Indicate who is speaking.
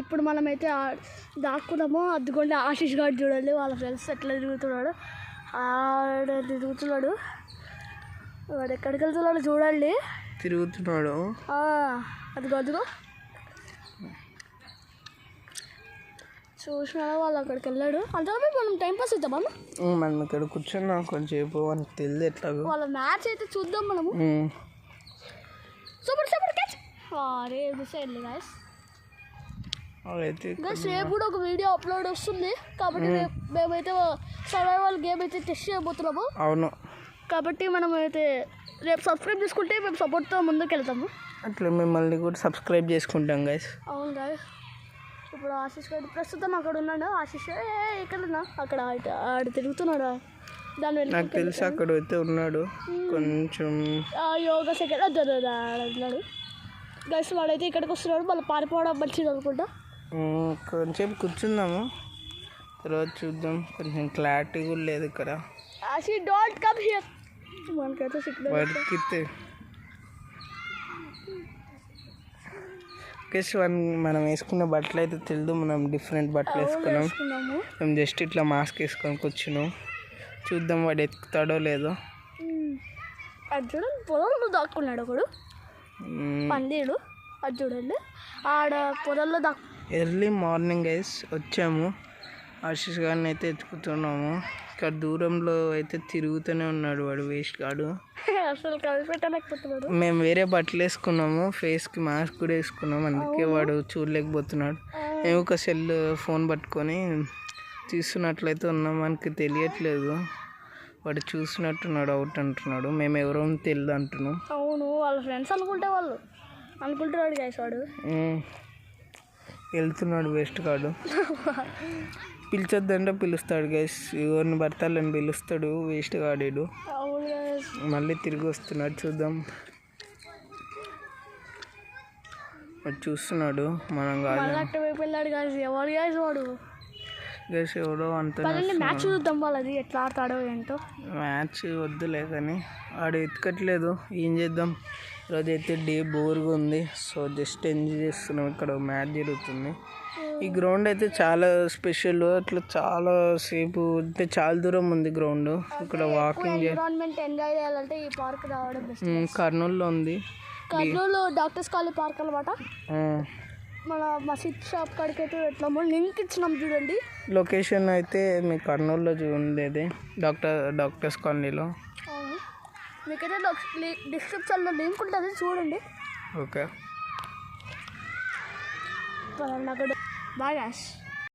Speaker 1: ఇప్పుడు మనమైతే దాక్కున్నాము. అదిగోండి ఆశీష్ గారు చూడండి, వాళ్ళ ఫ్రెండ్స్ ఎట్లా తిరుగుతున్నాడు. ఆడ తిరుగుతున్నాడు, వాడు ఎక్కడికి వెళ్తున్నాడు చూడండి,
Speaker 2: తిరుగుతున్నాడు.
Speaker 1: అదిగో అదిగో చూసినా వాళ్ళు అక్కడికి వెళ్ళాడు. అంటే మనం టైం పాస్ అవుతాం
Speaker 2: మనం ఇక్కడ కూర్చున్నాం కొంచెంసేపు, మనకు తెలియదు ఎట్లా
Speaker 1: వాళ్ళ మ్యాచ్ అయితే చూద్దాం మనము. Super super catch. అరే మిస్ అయ్యింది గాయస్. రేపు కూడా ఒక వీడియో అప్లోడ్ వస్తుంది కాబట్టి మేమైతే సర్వైవల్ గేమ్ అయితే టెస్ట్ చేయబోతున్నాము.
Speaker 2: అవును,
Speaker 1: కాబట్టి మనం అయితే రేపు సబ్స్క్రైబ్ చేసుకుంటే మేము సపోర్ట్తో ముందుకు వెళ్తాము.
Speaker 2: అట్లా మిమ్మల్ని కూడా సబ్స్క్రైబ్ చేసుకుంటాం గైస్.
Speaker 1: అవును గాయస్. ఇప్పుడు ఆశీష్ గారు ప్రస్తుతం అక్కడ ఉన్నాడు. ఆశీష్ ఇక్కడ ఉన్నా, అక్కడ ఆడ తిరుగుతున్నాడు. దాని
Speaker 2: నాకు తెలిసి అక్కడ అయితే ఉన్నాడు కొంచెం
Speaker 1: యోగా సెకండ్ అన్నాడు గైస్. వాడైతే ఇక్కడికి వస్తున్నాడు, మళ్ళీ పారిపోవడం మంచిది అనుకుంటా.
Speaker 2: కొంచెం కూర్చుందాము, తర్వాత చూద్దాం. కొంచెం క్లారిటీ కూడా లేదు ఇక్కడ.
Speaker 1: Ashish don't come here. మనకైతే సిగ్నల్
Speaker 2: వాడికితే మనం వేసుకున్న బట్టలు అయితే తెలియదు, మనం డిఫరెంట్ బట్టలు వేసుకున్నాము. మేము జస్ట్ ఇట్లా మాస్క్ వేసుకొని కూర్చున్నాం. చూద్దాం వాడు ఎత్తుకుతాడో లేదో.
Speaker 1: అది చూడండి, పొలంలో దాక్కున్నాడు ఒకడు పందిడు. అది చూడండి ఆడ పొలంలో
Speaker 2: ఎర్లీ మార్నింగ్ గైస్ వచ్చాము. ఆశీష్ గారిని అయితే ఎత్తుకుతున్నాము. ఇక్కడ దూరంలో అయితే తిరుగుతూనే ఉన్నాడు వాడు, వేస్ట్ గాడు.
Speaker 1: అసలు కనిపెట్టలేకపోతున్నాడు.
Speaker 2: మేము వేరే బట్టలు వేసుకున్నాము, ఫేస్కి మాస్క్ కూడా వేసుకున్నాము, అందుకే వాడు చూడలేకపోతున్నాడు. మేము ఒక ఫోన్ పట్టుకొని తీస్తున్నట్లయితే ఉన్నాం, మనకి తెలియట్లేదు. వాడు చూసినట్టున్నాడు, అవుట్ అంటున్నాడు. మేము ఎవరో తెలియదు అంటున్నాం.
Speaker 1: అవును, వాళ్ళ ఫ్రెండ్స్ వాళ్ళు అనుకుంటున్నాడు గైస్. వాడు
Speaker 2: వెళ్తున్నాడు వేస్ట్ కాడు. పిలిచొద్దంటే పిలుస్తాడు గైస్, ఎవరిని భర్తలని పిలుస్తాడు వేస్ట్ కాడేడు. మళ్ళీ తిరిగి వస్తున్నాడు, చూద్దాం. వాడు చూస్తున్నాడు, మనం కాదు. గైస్ ఎవడో అంత
Speaker 1: మ్యాచ్ చూద్దాం, వాళ్ళది ఎట్లా ఆడతాడో ఏంటో.
Speaker 2: మ్యాచ్ వద్దులే కానీ వాడు ఎత్తుకట్లేదు, ఏం చేద్దాం. ఈరోజు అయితే డే బోర్గా ఉంది, సో జస్ట్ ఎంజాయ్ చేస్తున్నాం. ఇక్కడ మ్యాచ్ జరుగుతుంది. ఈ గ్రౌండ్ అయితే చాలా స్పెషల్, అట్లా చాలా సేపు అంటే చాలా దూరం ఉంది గ్రౌండ్. ఇక్కడ వాకింగ్
Speaker 1: ఎంజాయ్ చేయాలంటే ఈ పార్క్ రావడం బెస్ట్.
Speaker 2: కర్నూలులో ఉంది,
Speaker 1: కర్నూలు డాక్టర్స్ కాలేజ్ పార్క్ అనమాట. మన మసీద్ షాప్ కాడికి అయితే ఎట్లా లింక్ ఇచ్చినాం చూడండి.
Speaker 2: లొకేషన్ అయితే మీకు కర్నూలులో ఉండేది, డాక్టర్స్ కాలనీలో.
Speaker 1: మీకైతే డిస్క్రిప్షన్లో లింక్ ఉంటుంది, చూడండి.
Speaker 2: Okay,
Speaker 1: bye guys.